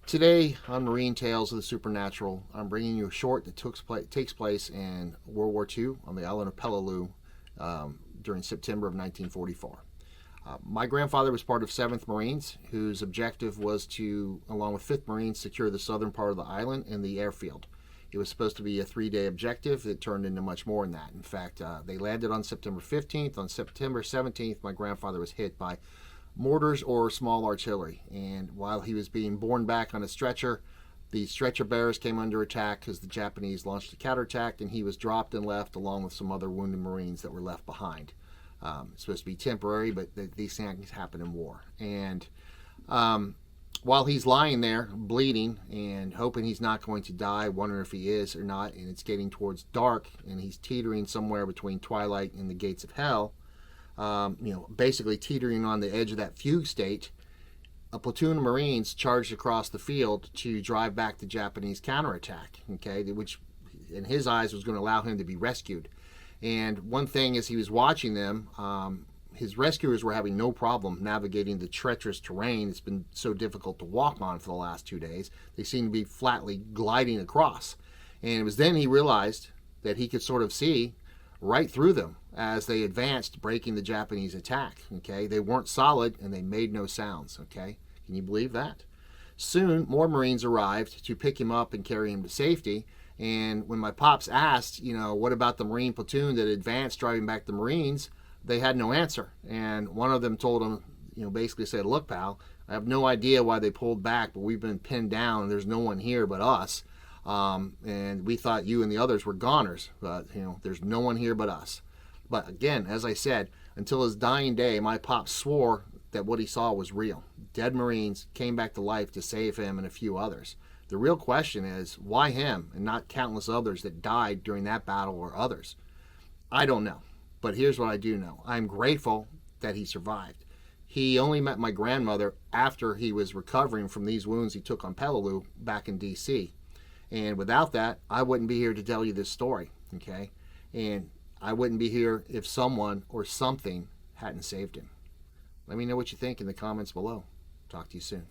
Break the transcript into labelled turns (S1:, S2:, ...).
S1: Today on Marine Tales of the Supernatural, I'm bringing you a short that takes place in World War II on the island of Peleliu during September of 1944. My grandfather was part of 7th Marines, whose objective was to, along with 5th Marines, secure the southern part of the island and the airfield. It was supposed to be a 3-day objective that turned into much more than that. In fact, they landed on September 15th. On September 17th, my grandfather was hit by mortars or small artillery. And while he was being borne back on a stretcher, the stretcher bearers came under attack because the Japanese launched a counterattack, and he was dropped and left along with some other wounded Marines that were left behind. It's supposed to be temporary, but these things happen in war. And while he's lying there bleeding and hoping he's not going to die, wondering if he is or not, and it's getting towards dark, and he's teetering somewhere between twilight and the gates of hell, basically teetering on the edge of that fugue state, a platoon of Marines charged across the field to drive back the Japanese counterattack, which in his eyes was going to allow him to be rescued. And one thing as he was watching them, his rescuers were having no problem navigating the treacherous terrain. It's been so difficult to walk on for the last 2 days. They seemed to be flatly gliding across. And it was then he realized that he could sort of see right through them as they advanced, breaking the Japanese attack. They weren't solid and they made no sounds. Can you believe that? Soon, more Marines arrived to pick him up and carry him to safety. And when my pops asked, what about the Marine platoon that advanced driving back the Marines, they had no answer. And one of them told him, basically said, "Look, pal, I have no idea why they pulled back, but we've been pinned down and there's no one here but us. And we thought you and the others were goners, but, there's no one here but us." But again, as I said, until his dying day, my pop swore that what he saw was real. Dead Marines came back to life to save him and a few others. The real question is, why him and not countless others that died during that battle or others? I don't know. But here's what I do know. I'm grateful that he survived. He only met my grandmother after he was recovering from these wounds he took on Peleliu back in D.C. And without that, I wouldn't be here to tell you this story, And I wouldn't be here if someone or something hadn't saved him. Let me know what you think in the comments below. Talk to you soon.